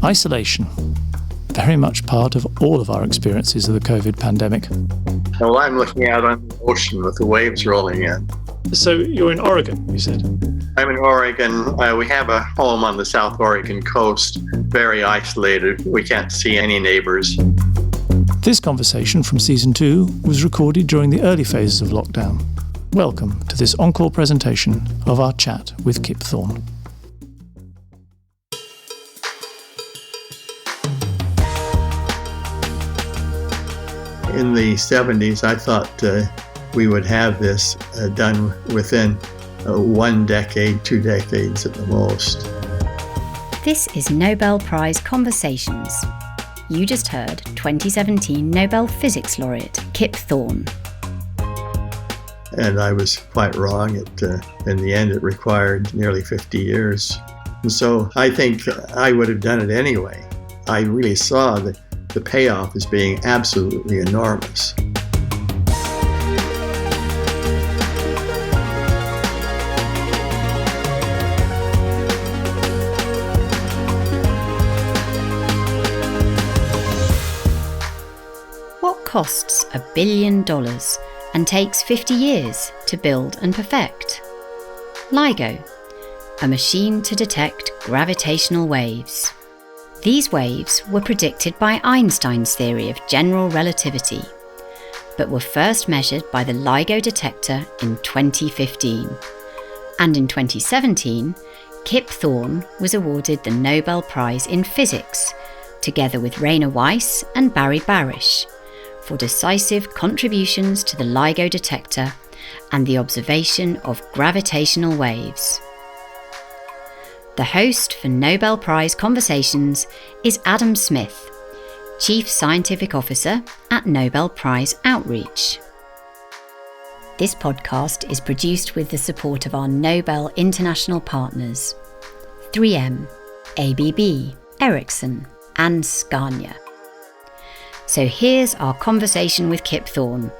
Isolation. Very much part of all of our experiences of the COVID pandemic. Well, I'm looking out on the ocean with the waves rolling in. So you're in Oregon, you said? I'm in Oregon. We have a home on the South Oregon coast, very isolated. We can't see any neighbors. This conversation from Season 2 was recorded during the early phases of lockdown. Welcome to this Encore presentation of our chat with Kip Thorne. In the 70s, I thought we would have this done within 1 decade, 2 decades at the most. This is Nobel Prize Conversations. You just heard 2017 Nobel Physics laureate Kip Thorne. And I was quite wrong. In the end, it required nearly 50 years. And so I think I would have done it anyway. I really saw the payoff as being absolutely enormous. What costs $1 billion and takes 50 years to build and perfect? LIGO, a machine to detect gravitational waves. These waves were predicted by Einstein's theory of general relativity, but were first measured by the LIGO detector in 2015. And in 2017, Kip Thorne was awarded the Nobel Prize in Physics, together with Rainer Weiss and Barry Barish, for decisive contributions to the LIGO detector and the observation of gravitational waves. The host for Nobel Prize Conversations is Adam Smith, Chief Scientific Officer at Nobel Prize Outreach. This podcast is produced with the support of our Nobel International partners, 3M, ABB, Ericsson, and Scania. So here's our conversation with Kip Thorne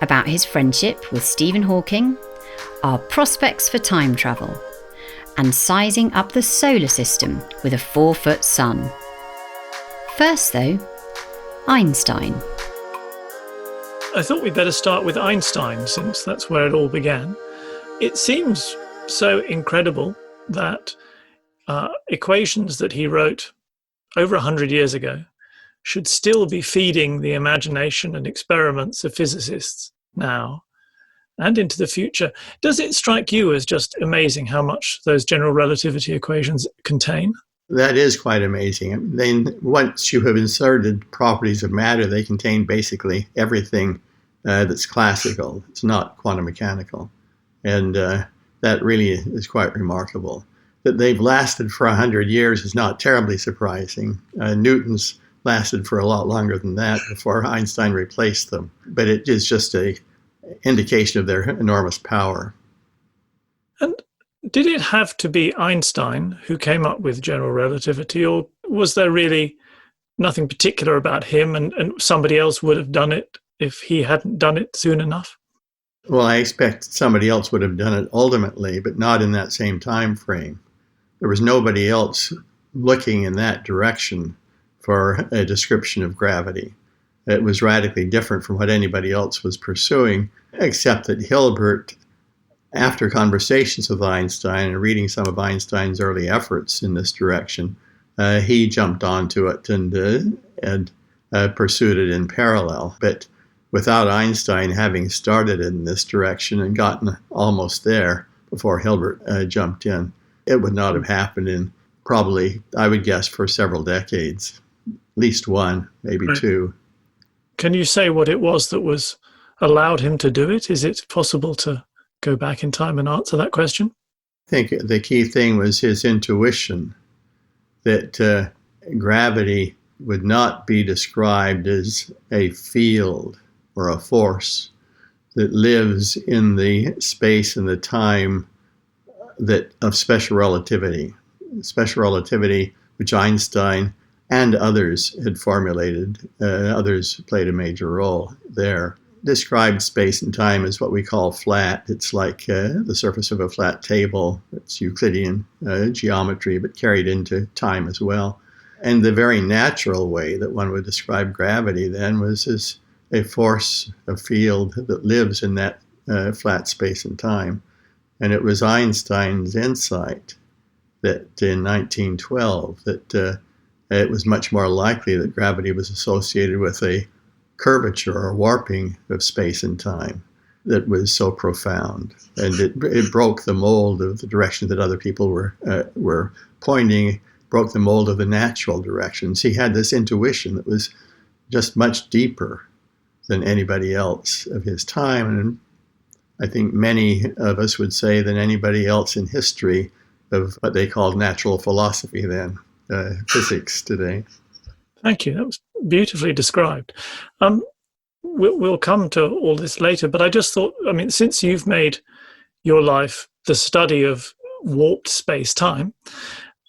about his friendship with Stephen Hawking, our prospects for time travel, and sizing up the solar system with a 4-foot sun. First though, Einstein. I thought we'd better start with Einstein, since that's where it all began. It seems so incredible that equations that he wrote over 100 years ago should still be feeding the imagination and experiments of physicists now and into the future. Does it strike you as just amazing how much those general relativity equations contain? That is quite amazing. Then once you have inserted properties of matter, they contain basically everything that's classical. It's not quantum mechanical. And that really is quite remarkable. That they've lasted for 100 years is not terribly surprising. Newton's lasted for a lot longer than that before Einstein replaced them. But it is just an indication of their enormous power. And did it have to be Einstein who came up with general relativity, or was there really nothing particular about him and somebody else would have done it if he hadn't done it soon enough? Well, I expect somebody else would have done it ultimately, but not in that same time frame. There was nobody else looking in that direction for a description of gravity. It was radically different from what anybody else was pursuing, except that Hilbert, after conversations with Einstein and reading some of Einstein's early efforts in this direction, he jumped onto it and pursued it in parallel. But without Einstein having started in this direction and gotten almost there before Hilbert jumped in, it would not have happened in probably, I would guess, for several decades. At least 1, maybe 2. Can you say what it was that was allowed him to do it? Is it possible to go back in time and answer that question? I think the key thing was his intuition that gravity would not be described as a field or a force that lives in the space and the time that of special relativity. Special relativity, which Einstein and others had formulated. Others played a major role there. Described space and time as what we call flat. It's like the surface of a flat table. It's Euclidean geometry, but carried into time as well. And the very natural way that one would describe gravity then was as a force, a field that lives in that flat space and time. And it was Einstein's insight that in 1912 that it was much more likely that gravity was associated with a curvature or warping of space and time that was so profound. And it broke the mold of the direction that other people were pointing, broke the mold of the natural directions. He had this intuition that was just much deeper than anybody else of his time. And I think many of us would say than anybody else in history of what they called natural philosophy then, physics today. Thank you. That was beautifully described. We'll come to all this later, but I just thought, I mean, since you've made your life the study of warped space-time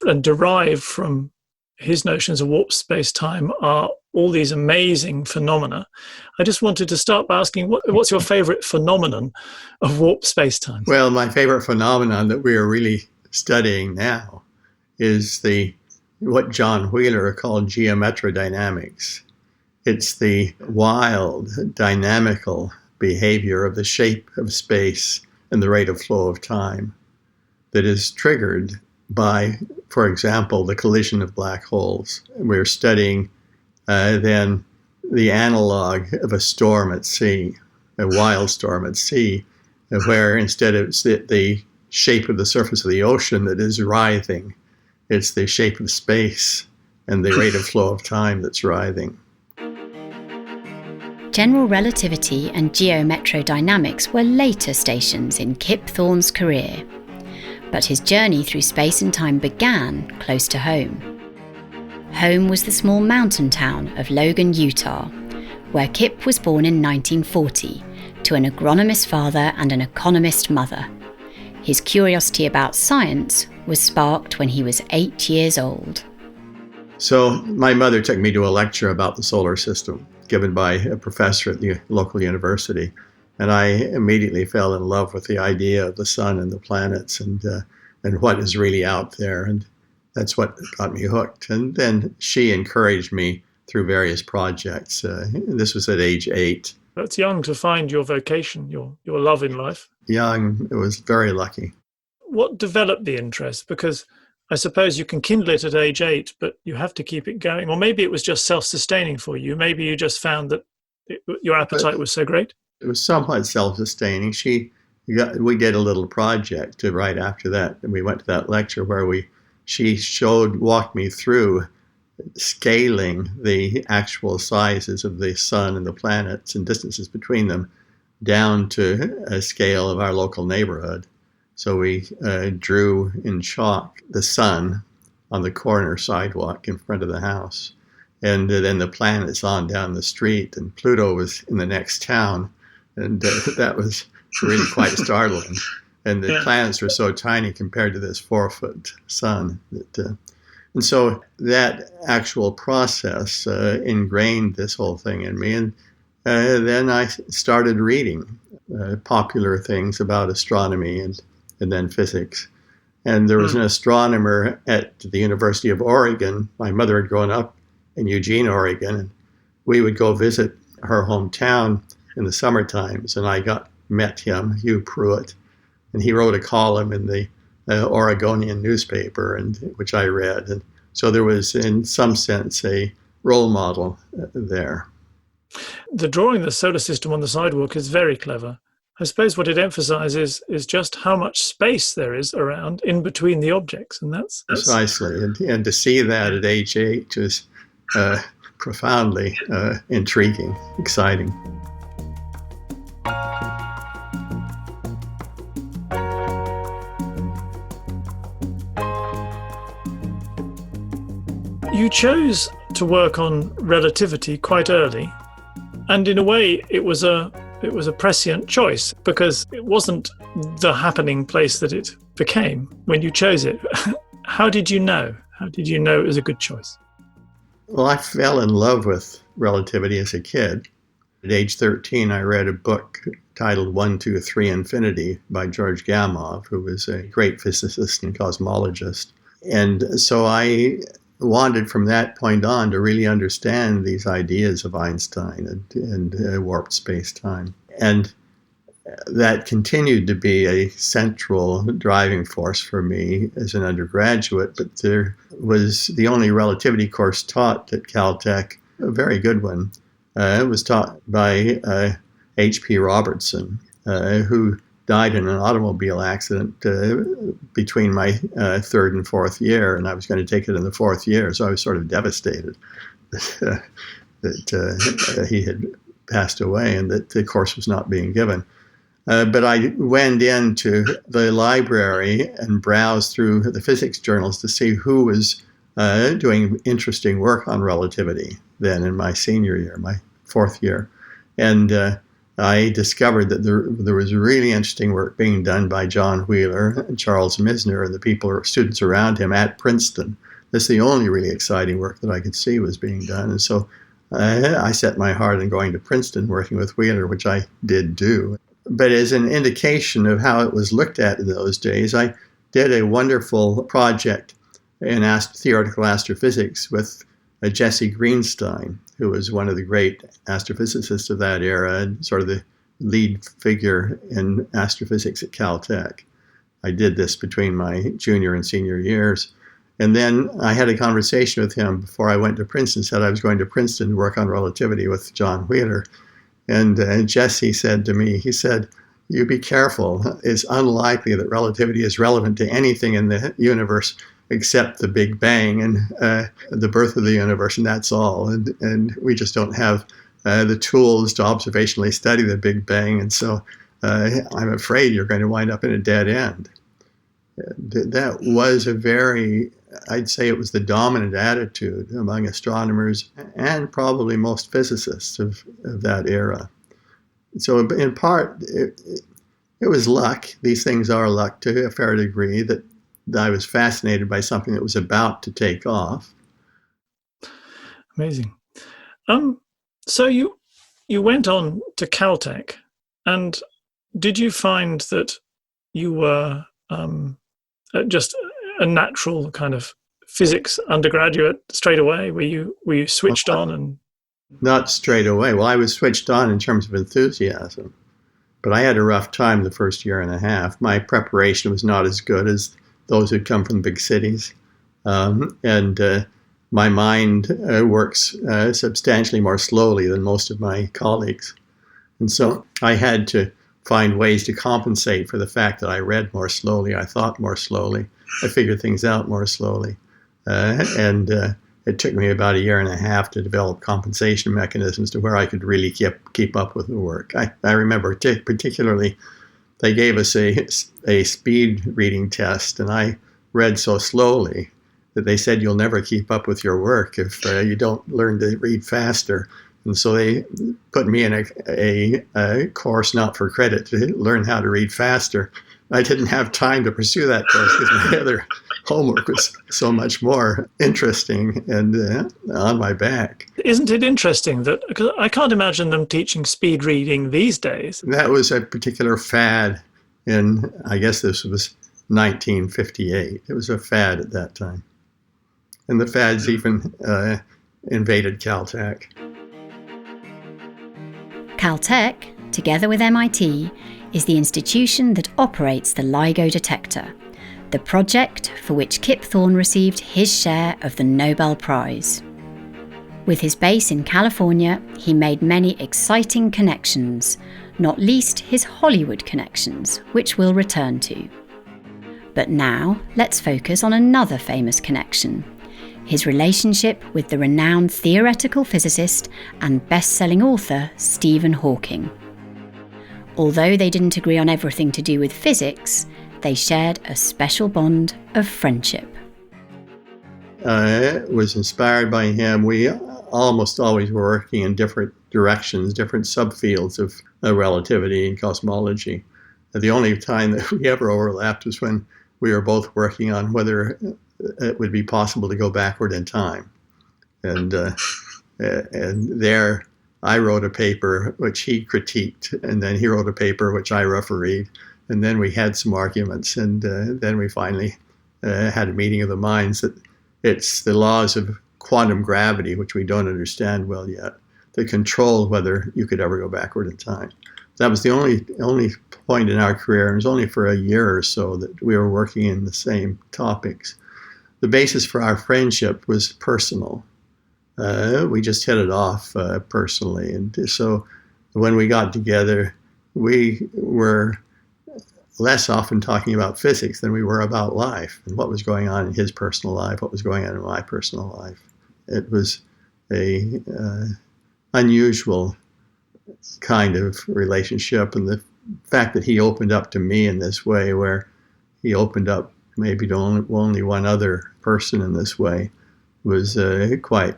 and derived from his notions of warped space-time are all these amazing phenomena, I just wanted to start by asking, what's your favorite phenomenon of warped space-time? Well, my favorite phenomenon that we are really studying now is what John Wheeler called geometrodynamics. It's the wild, dynamical behavior of the shape of space and the rate of flow of time that is triggered by, for example, the collision of black holes. We're studying then the analog of a storm at sea, a wild storm at sea, where instead of the shape of the surface of the ocean that is writhing, it's the shape of space and the rate of flow of time that's writhing. General relativity and geometrodynamics were later stations in Kip Thorne's career, but his journey through space and time began close to home. Home was the small mountain town of Logan, Utah, where Kip was born in 1940 to an agronomist father and an economist mother. His curiosity about science was sparked when he was 8 years old. So my mother took me to a lecture about the solar system given by a professor at the local university. And I immediately fell in love with the idea of the sun and the planets and what is really out there. And that's what got me hooked. And then she encouraged me through various projects. This was at age 8. That's young to find your vocation, your love in life. Young, it was very lucky. What developed the interest? Because I suppose you can kindle it at age 8, but you have to keep it going. Or maybe it was just self-sustaining for you. Maybe you just found that your appetite was so great. It was somewhat self-sustaining. We did a little project right after that, and we went to that lecture where she walked me through scaling the actual sizes of the sun and the planets and distances between them down to a scale of our local neighborhood. So we drew in chalk the sun on the corner sidewalk in front of the house. And then the planets on down the street, and Pluto was in the next town. And that was really quite startling. And the planets were so tiny compared to this 4-foot sun. And so that actual process ingrained this whole thing in me. And then I started reading popular things about astronomy and then physics. And there was an astronomer at the University of Oregon. My mother had grown up in Eugene, Oregon, and we would go visit her hometown in the summer times, and I met him, Hugh Pruitt, and he wrote a column in the Oregonian newspaper, and which I read. And so there was, in some sense, a role model there. The drawing the solar system on the sidewalk is very clever. I suppose what it emphasizes is just how much space there is around in between the objects, and that's precisely. And to see that at age 8 is profoundly intriguing, exciting. You chose to work on relativity quite early, and in a way it was a prescient choice because it wasn't the happening place that it became when you chose it. How did you know? How did you know it was a good choice? Well, I fell in love with relativity as a kid. At age 13, I read a book titled 1, 2, 3, Infinity by George Gamow, who was a great physicist and cosmologist. And so I wanted from that point on to really understand these ideas of Einstein and warped space-time. And that continued to be a central driving force for me as an undergraduate, but there was the only relativity course taught at Caltech, a very good one. It was taught by H.P. Robertson, who died in an automobile accident between my third and fourth year, and I was going to take it in the fourth year, so I was sort of devastated that he had passed away and that the course was not being given. But I went into the library and browsed through the physics journals to see who was doing interesting work on relativity then in my senior year, my fourth year. And I discovered that there was really interesting work being done by John Wheeler and Charles Misner and the people, students around him at Princeton. That's the only really exciting work that I could see was being done. And so I set my heart on going to Princeton, working with Wheeler, which I did do. But as an indication of how it was looked at in those days, I did a wonderful project in theoretical astrophysics with Jesse Greenstein, who was one of the great astrophysicists of that era and sort of the lead figure in astrophysics at Caltech. I did this between my junior and senior years. And then I had a conversation with him before I went to Princeton, said I was going to Princeton to work on relativity with John Wheeler. And Jesse said to me, he said, "You be careful. It's unlikely that relativity is relevant to anything in the universe except the Big Bang and the birth of the universe, and that's all. And we just don't have the tools to observationally study the Big Bang, and so I'm afraid you're going to wind up in a dead end." That was I'd say it was the dominant attitude among astronomers and probably most physicists of that era. So in part, it was luck. These things are luck to a fair degree, that I was fascinated by something that was about to take off. Amazing. So you went on to Caltech, and did you find that you were just a natural kind of physics undergraduate straight away? Were you switched on? And not straight away. Well, I was switched on in terms of enthusiasm, but I had a rough time the first year and a half. My preparation was not as good as those who'd come from big cities, and my mind works substantially more slowly than most of my colleagues, and so I had to find ways to compensate for the fact that I read more slowly, I thought more slowly, I figured things out more slowly. And it took me about a year and a half to develop compensation mechanisms to where I could really keep up with the work. I remember particularly they gave us a speed reading test, and I read so slowly that they said you'll never keep up with your work if you don't learn to read faster. And so they put me in a course not for credit to learn how to read faster. I didn't have time to pursue that course because my other homework was so much more interesting and on my back. Isn't it interesting that, because I can't imagine them teaching speed reading these days. That was a particular fad I guess this was 1958. It was a fad at that time. And the fads even invaded Caltech. Caltech, together with MIT, is the institution that operates the LIGO detector, the project for which Kip Thorne received his share of the Nobel Prize. With his base in California, he made many exciting connections, not least his Hollywood connections, which we'll return to. But now, let's focus on another famous connection: his relationship with the renowned theoretical physicist and best-selling author Stephen Hawking. Although they didn't agree on everything to do with physics, they shared a special bond of friendship. I was inspired by him. We almost always were working in different directions, different subfields of relativity and cosmology. The only time that we ever overlapped was when we were both working on whether it would be possible to go backward in time. And there I wrote a paper which he critiqued, and then he wrote a paper which I refereed, and then we had some arguments, and then we finally had a meeting of the minds that It's the laws of quantum gravity, which we don't understand well yet, that control whether you could ever go backward in time. That was the only point in our career, and it was only for a year or so that we were working in the same topics. The basis for our friendship was personal. We just hit it off personally. And so when we got together, we were less often talking about physics than we were about life and what was going on in his personal life, what was going on in my personal life. It was a unusual kind of relationship, and the fact that he opened up to me in this way, where he opened up maybe to only one other person in this way, was quite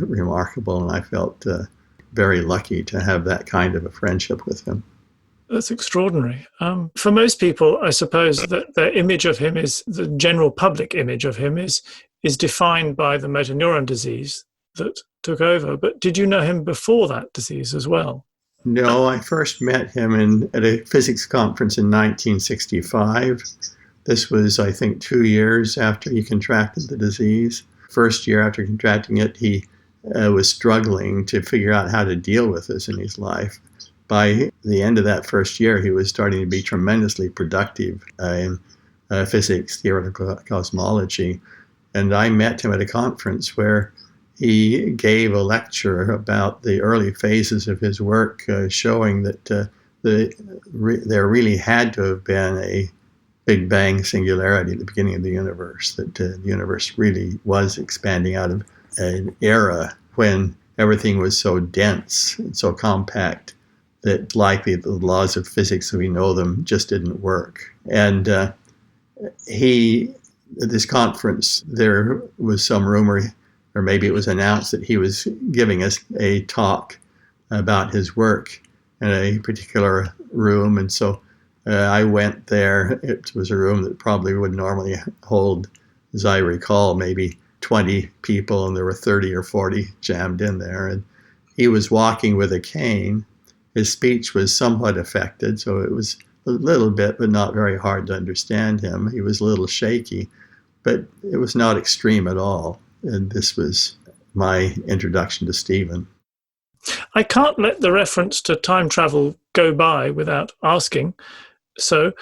remarkable, and I felt very lucky to have that kind of a friendship with him. That's extraordinary. For most people, I suppose that their image of him is, the general public image of him is defined by the motor neuron disease that took over. But did you know him before that disease as well? No, I first met him at a physics conference in 1965. This was, I think, 2 years after he contracted the disease. First year after contracting it, he was struggling to figure out how to deal with this in his life. By the end of that first year, he was starting to be tremendously productive in physics, theoretical cosmology. And I met him at a conference where he gave a lecture about the early phases of his work, showing that there really had to have been a Big Bang singularity at the beginning of the universe, that the universe really was expanding out of an era when everything was so dense and so compact that likely the laws of physics as we know them just didn't work. And at this conference, there was some rumor, or maybe it was announced, that he was giving us a talk about his work in a particular room. And so I went there. It was a room that probably would normally hold, as I recall, maybe 20 people, and there were 30 or 40 jammed in there. And he was walking with a cane. His speech was somewhat affected, so it was a little bit, but not very hard to understand him. He was a little shaky, but it was not extreme at all. And this was my introduction to Stephen. I can't let the reference to time travel go by without asking. So,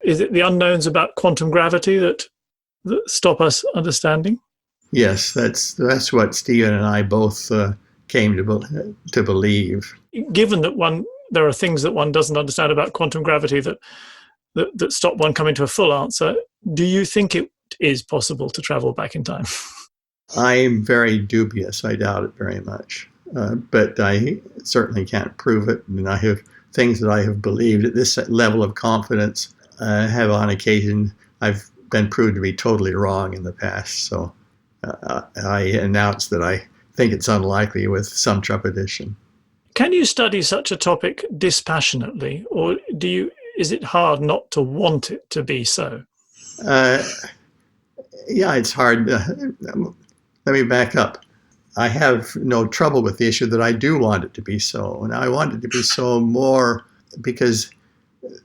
is it the unknowns about quantum gravity that stop us understanding? Yes, that's what Stephen and I both came to believe. Given that there are things that one doesn't understand about quantum gravity that stop one coming to a full answer, do you think it is possible to travel back in time? I'm very dubious. I doubt it very much. But I certainly can't prove it. And I have things that I have believed at this level of confidence have on occasion, I've been proved to be totally wrong in the past. So I announce that I think it's unlikely with some trepidation. Can you study such a topic dispassionately, or is it hard not to want it to be so? Yeah, it's hard. Let me back up. I have no trouble with the issue that I do want it to be so. And I want it to be so more because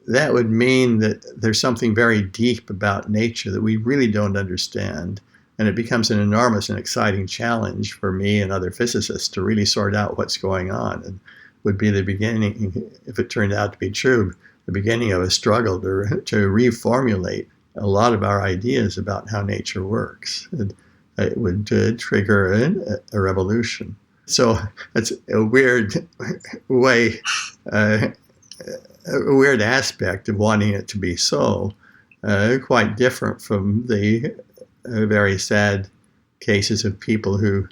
that would mean that there's something very deep about nature that we really don't understand. And it becomes an enormous and exciting challenge for me and other physicists to really sort out what's going on. And would be the beginning, if it turned out to be true, the beginning of a struggle to reformulate a lot of our ideas about how nature works. And it would trigger a revolution. So it's a weird way, a weird aspect of wanting it to be so, quite different from the very sad cases of people who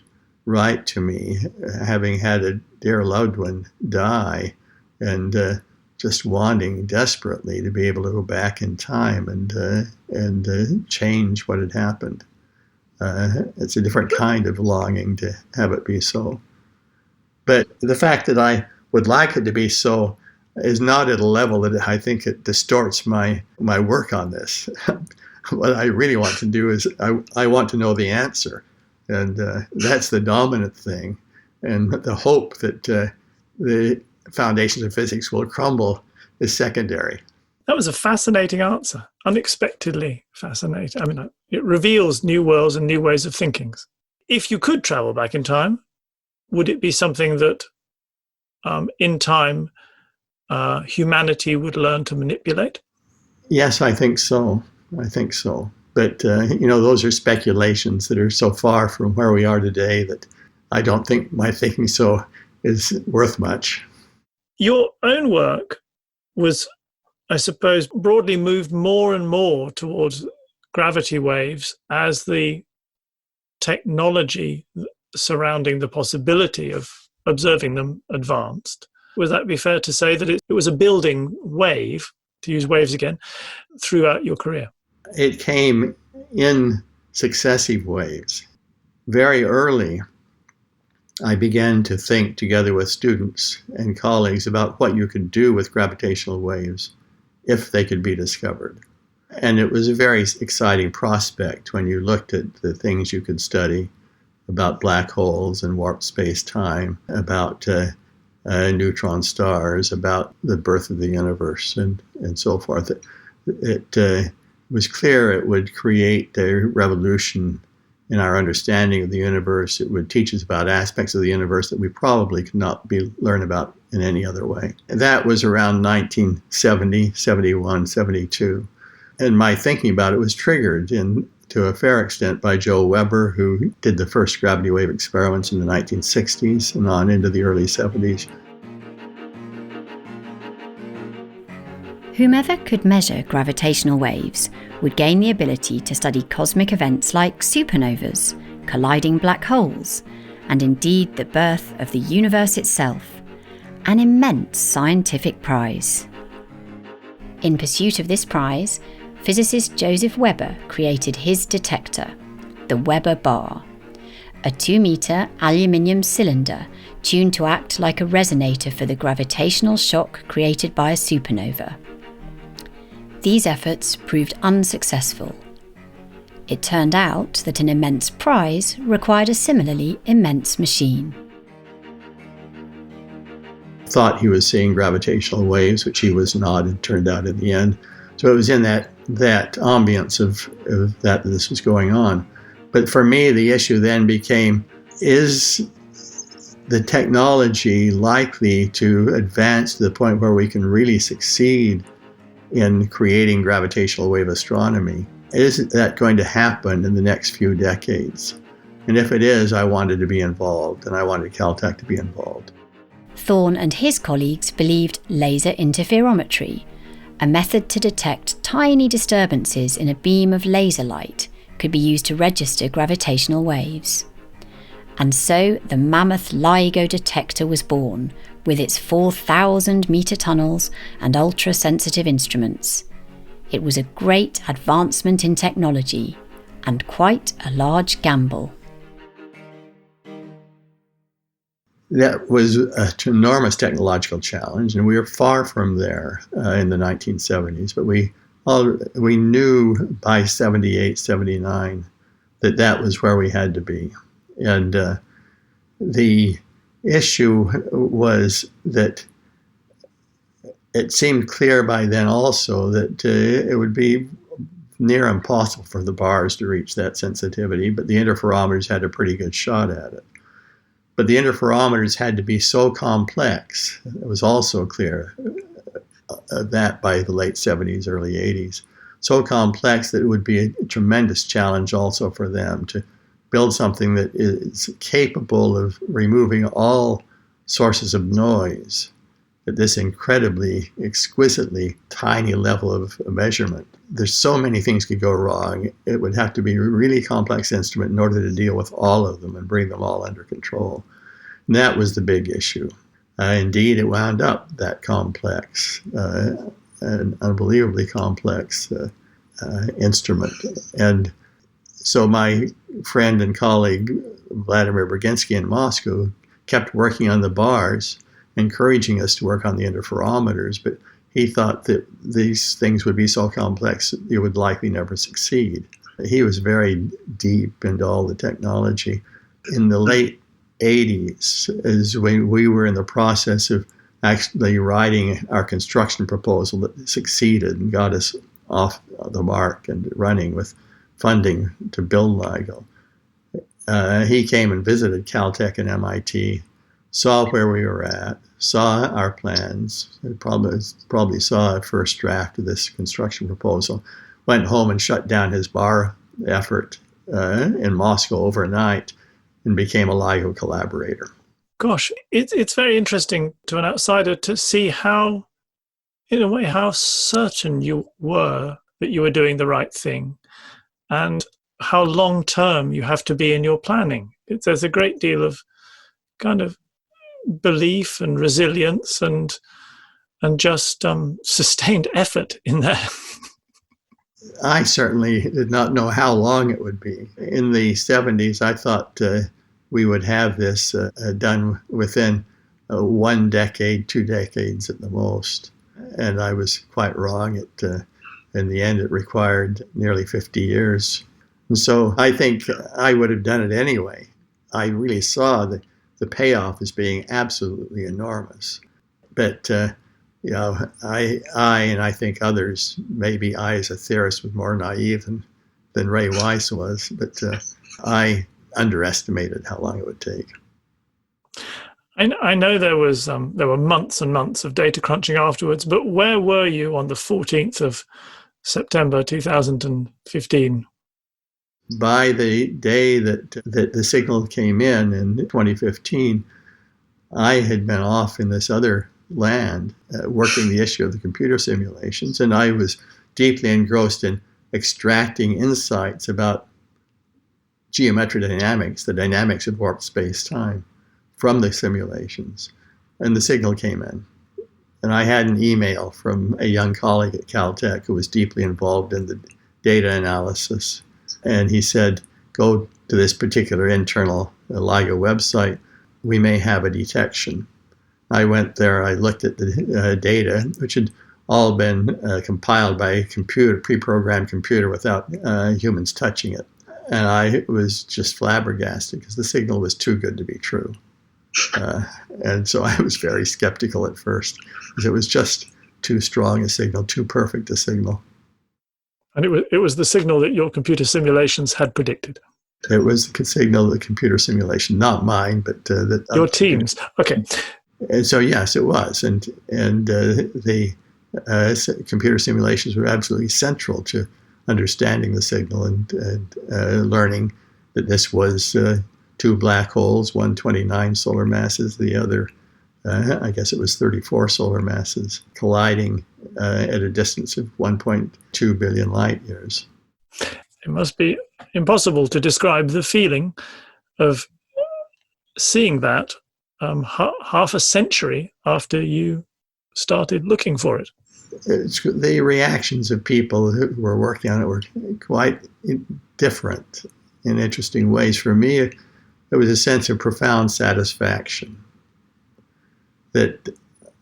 write to me, having had a dear loved one die, and just wanting desperately to be able to go back in time and change what had happened. It's a different kind of longing to have it be so. But the fact that I would like it to be so is not at a level that I think it distorts my work on this. What I really want to do is I want to know the answer. And that's the dominant thing. And the hope that the foundations of physics will crumble is secondary. That was a fascinating answer, unexpectedly fascinating. I mean, it reveals new worlds and new ways of thinking. If you could travel back in time, would it be something that in time humanity would learn to manipulate? Yes, I think so. I think so. But, those are speculations that are so far from where we are today that I don't think my thinking so is worth much. Your own work was, I suppose, broadly moved more and more towards gravity waves as the technology surrounding the possibility of observing them advanced. Would that be fair to say that it was a building wave, to use waves again, throughout your career? It came in successive waves. Very early, I began to think together with students and colleagues about what you could do with gravitational waves if they could be discovered. And it was a very exciting prospect when you looked at the things you could study about black holes and warped space-time, about neutron stars, about the birth of the universe, and so forth. It was clear it would create a revolution in our understanding of the universe. It would teach us about aspects of the universe that we probably could not learn about in any other way. And that was around 1970, 71, 72. And my thinking about it was triggered to a fair extent by Joe Weber, who did the first gravity wave experiments in the 1960s and on into the early 70s. Whomever could measure gravitational waves would gain the ability to study cosmic events like supernovas, colliding black holes, and indeed the birth of the universe itself, an immense scientific prize. In pursuit of this prize, physicist Joseph Weber created his detector, the Weber bar, a 2-metre aluminium cylinder tuned to act like a resonator for the gravitational shock created by a supernova. These efforts proved unsuccessful. It turned out that an immense prize required a similarly immense machine. Thought he was seeing gravitational waves, which he was not, it turned out in the end. So it was in that ambience of that this was going on. But for me, the issue then became, is the technology likely to advance to the point where we can really succeed in creating gravitational wave astronomy? Is that going to happen in the next few decades? And if it is, I wanted to be involved, and I wanted Caltech to be involved. Thorne and his colleagues believed laser interferometry, a method to detect tiny disturbances in a beam of laser light, could be used to register gravitational waves. And so the mammoth LIGO detector was born, with its 4,000-metre tunnels and ultra-sensitive instruments. It was a great advancement in technology, and quite a large gamble. That was an enormous technological challenge, and we were far from there in the 1970s. But we knew by 78, 79 that was where we had to be. And the issue was that it seemed clear by then also that it would be near impossible for the bars to reach that sensitivity, but the interferometers had a pretty good shot at it. But the interferometers had to be so complex. It was also clear that by the late 70s, early 80s. So complex that it would be a tremendous challenge also for them to build something that is capable of removing all sources of noise at this incredibly, exquisitely tiny level of measurement. There's so many things could go wrong. It would have to be a really complex instrument in order to deal with all of them and bring them all under control. And that was the big issue. Indeed, it wound up that complex, an unbelievably complex instrument. And so my friend and colleague, Vladimir Berginsky in Moscow, kept working on the bars, encouraging us to work on the interferometers, but he thought that these things would be so complex it would likely never succeed. He was very deep into all the technology. In the late 80s, as when we were in the process of actually writing our construction proposal that succeeded and got us off the mark and running with funding to build LIGO. He came and visited Caltech and MIT, saw where we were at, saw our plans, probably saw a first draft of this construction proposal, went home and shut down his bar effort in Moscow overnight and became a LIGO collaborator. Gosh, it's very interesting to an outsider to see how, in a way, how certain you were that you were doing the right thing and how long-term you have to be in your planning. There's a great deal of kind of belief and resilience and just sustained effort in there. I certainly did not know how long it would be. In the 70s, I thought we would have this done within 1 decade, 2 decades at the most. And I was quite wrong. In the end, it required nearly 50 years. And so I think I would have done it anyway. I really saw the payoff as being absolutely enormous. But, I and I think others, maybe I as a theorist was more naive than Ray Weiss was, but I underestimated how long it would take. I know there were months and months of data crunching afterwards, but where were you on the 14th of September 2015? By the day that the signal came in 2015, I had been off in this other land working the issue of the computer simulations, and I was deeply engrossed in extracting insights about geometric dynamics, the dynamics of warped space-time, from the simulations. And the signal came in. And I had an email from a young colleague at Caltech who was deeply involved in the data analysis. And he said, go to this particular internal LIGO website. We may have a detection. I went there, I looked at the data, which had all been compiled by a pre-programmed computer without humans touching it. And I was just flabbergasted because the signal was too good to be true. And so I was very skeptical at first because it was just too strong a signal, too perfect a signal. And it was the signal that your computer simulations had predicted. It was the signal of the computer simulation, not mine, but your team's. Okay. And so yes, it was, and the computer simulations were absolutely central to understanding the signal and learning that this was 2 black holes, one 29 solar masses, the other, I guess it was 34 solar masses, colliding at a distance of 1.2 billion light years. It must be impossible to describe the feeling of seeing that half a century after you started looking for it. The reactions of people who were working on it were quite different in interesting ways. For me, it was a sense of profound satisfaction that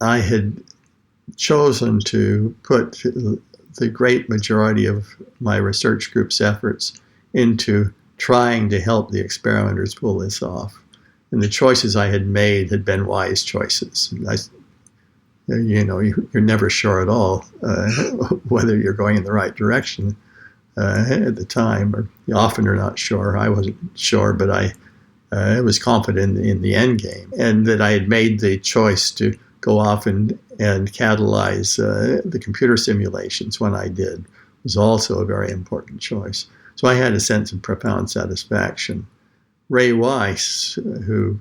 I had chosen to put the great majority of my research group's efforts into trying to help the experimenters pull this off. And the choices I had made had been wise choices. You're never sure at all whether you're going in the right direction at the time, or you often are not sure. I wasn't sure, but I was confident in the end game, and that I had made the choice to go off and catalyze the computer simulations when I did was also a very important choice. So I had a sense of profound satisfaction. Ray Weiss, who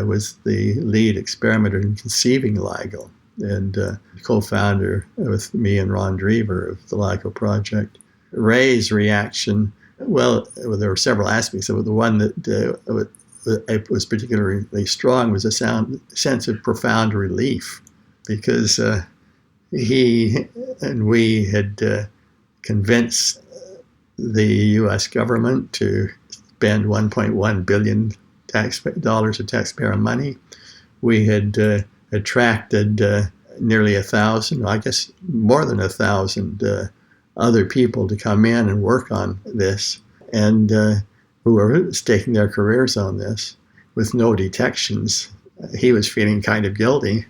was the lead experimenter in conceiving LIGO and co-founder with me and Ron Drever of the LIGO project, Ray's reaction, well, there were several aspects of it. The one that was particularly strong was a sense of profound relief, because he and we had convinced the U.S. government to spend $1.1 billion of taxpayer money. We had attracted nearly 1,000, I guess more than 1,000 other people to come in and work on this, and who were staking their careers on this with no detections. He was feeling kind of guilty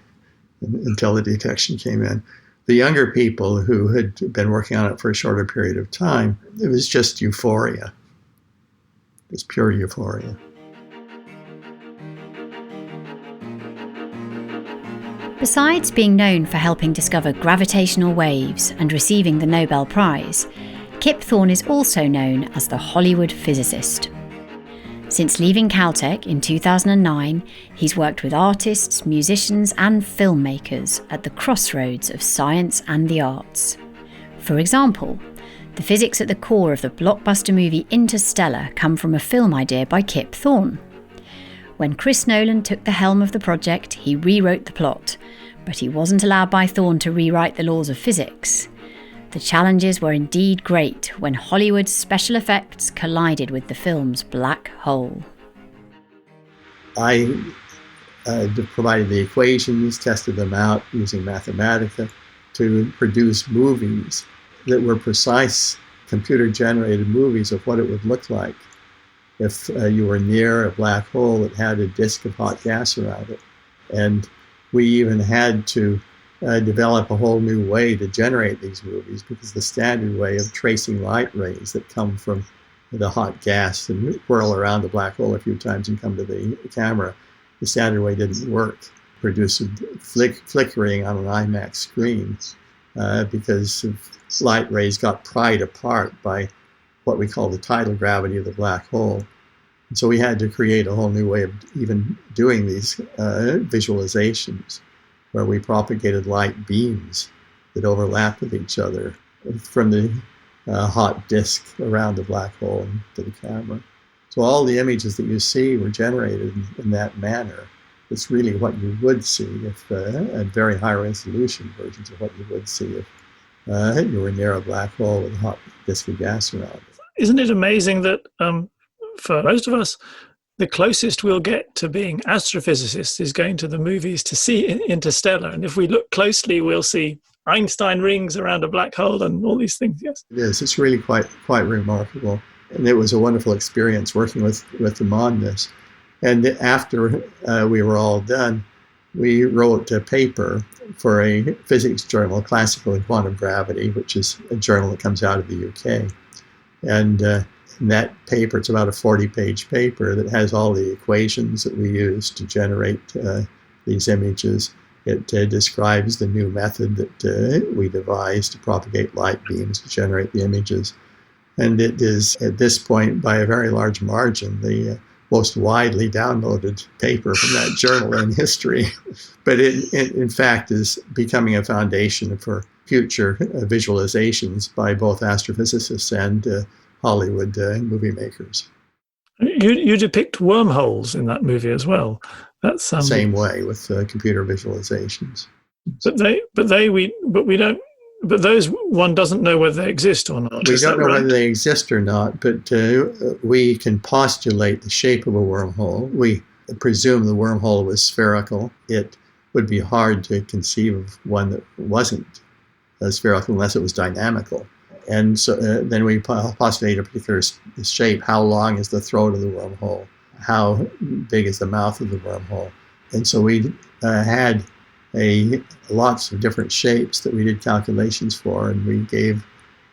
until the detection came in. The younger people who had been working on it for a shorter period of time, it was just euphoria. It's pure euphoria. Besides being known for helping discover gravitational waves and receiving the Nobel Prize, Kip Thorne is also known as the Hollywood physicist. Since leaving Caltech in 2009, he's worked with artists, musicians and filmmakers at the crossroads of science and the arts. For example, the physics at the core of the blockbuster movie Interstellar come from a film idea by Kip Thorne. When Chris Nolan took the helm of the project, he rewrote the plot, but he wasn't allowed by Thorne to rewrite the laws of physics. The challenges were indeed great when Hollywood's special effects collided with the film's black hole. I provided the equations, tested them out using Mathematica to produce movies that were precise computer-generated movies of what it would look like if you were near a black hole that had a disk of hot gas around it. And we even had to develop a whole new way to generate these movies, because the standard way of tracing light rays that come from the hot gas and whirl around the black hole a few times and come to the camera, the standard way didn't work. Produced flickering on an IMAX screen because of light rays got pried apart by what we call the tidal gravity of the black hole. And so we had to create a whole new way of even doing these visualizations, where we propagated light beams that overlapped with each other from the hot disk around the black hole to the camera. So all the images that you see were generated in that manner. It's really what you would see if at very high resolution versions of what you would see if you were near a black hole with a hot disk of gas around it. Isn't it amazing that for most of us, the closest we'll get to being astrophysicists is going to the movies to see Interstellar. And if we look closely, we'll see Einstein rings around a black hole and all these things, yes? It is. It's really quite remarkable. And it was a wonderful experience working with them on this. And after we were all done, we wrote a paper for a physics journal, Classical and Quantum Gravity, which is a journal that comes out of the UK. And in that paper, it's about a 40-page paper that has all the equations that we use to generate these images. It describes the new method that we devised to propagate light beams to generate the images. And it is, at this point, by a very large margin, the most widely downloaded paper from that journal in history. But it, in fact, is becoming a foundation for future visualizations by both astrophysicists and Hollywood movie makers. You depict wormholes in that movie as well. That's same way with computer visualizations. But those, one doesn't know whether they exist or not. We don't know whether they exist or not, but we can postulate the shape of a wormhole. We presume the wormhole was spherical. It would be hard to conceive of one that wasn't spherical unless it was dynamical. And so then we postulate a particular shape. How long is the throat of the wormhole? How big is the mouth of the wormhole? And so we had lots of different shapes that we did calculations for, and we gave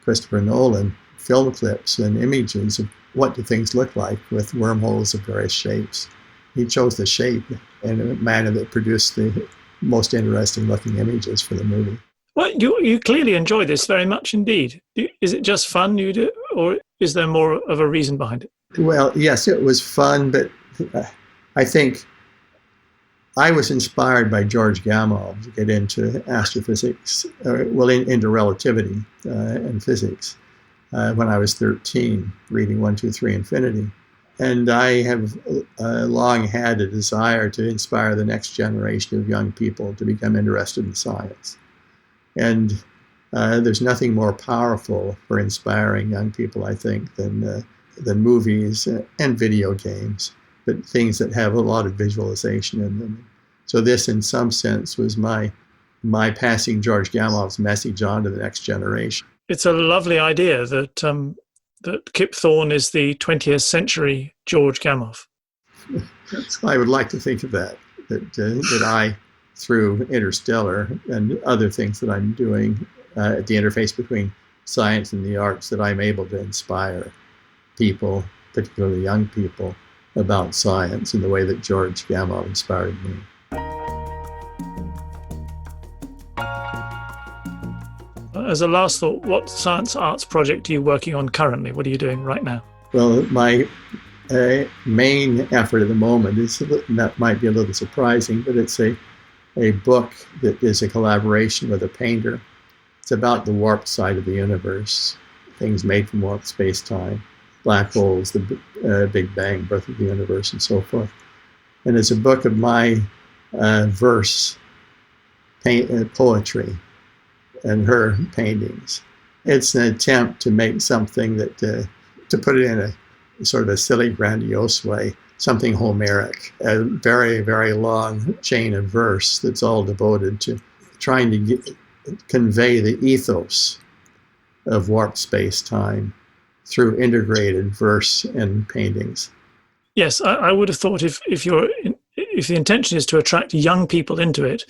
Christopher Nolan film clips and images of what do things look like with wormholes of various shapes. He chose the shape in a manner that produced the most interesting looking images for the movie. Well, you clearly enjoy this very much indeed. Is it just fun you do, or is there more of a reason behind it? Well, yes, it was fun, but I think I was inspired by George Gamow to get into astrophysics, into relativity and physics when I was 13, reading 1, 2, 3 Infinity. And I have long had a desire to inspire the next generation of young people to become interested in science. And there's nothing more powerful for inspiring young people, I think, than movies and video games, but things that have a lot of visualization in them. So this, in some sense, was my passing George Gamow's message on to the next generation. It's a lovely idea that that Kip Thorne is the 20th century George Gamow. I would like to think of that I through Interstellar and other things that I'm doing at the interface between science and the arts, that I'm able to inspire people, particularly young people, about science in the way that George Gamow inspired me. As a last thought, what science arts project are you working on currently? What are you doing right now? Well, my main effort at the moment is, that might be a little surprising, but it's a book that is a collaboration with a painter. It's about the warped side of the universe, things made from warped space-time, black holes, the Big Bang, birth of the universe, and so forth. And it's a book of my verse, poetry, and her paintings. It's an attempt to make something that, to put it in a sort of a silly, grandiose way, something Homeric, a very, very long chain of verse that's all devoted to trying to convey the ethos of warped space-time through integrated verse and paintings. Yes, I would have thought if the intention is to attract young people into it,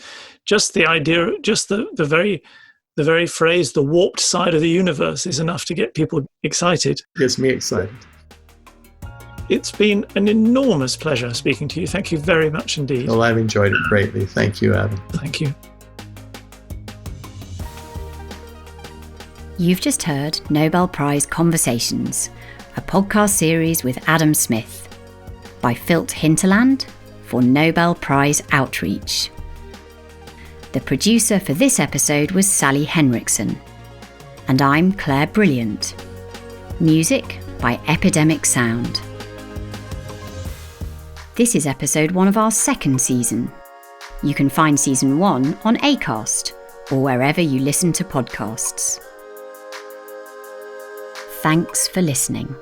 just the idea, just the very phrase, the warped side of the universe, is enough to get people excited. Gets me excited. It's been an enormous pleasure speaking to you. Thank you very much indeed. Well, I've enjoyed it greatly. Thank you, Adam. Thank you. You've just heard Nobel Prize Conversations, a podcast series with Adam Smith, by Filt Hinterland for Nobel Prize Outreach. The producer for this episode was Sally Henriksen, and I'm Claire Brilliant. Music by Epidemic Sound. This is episode 1 of our second season. You can find season 1 on Acast or wherever you listen to podcasts. Thanks for listening.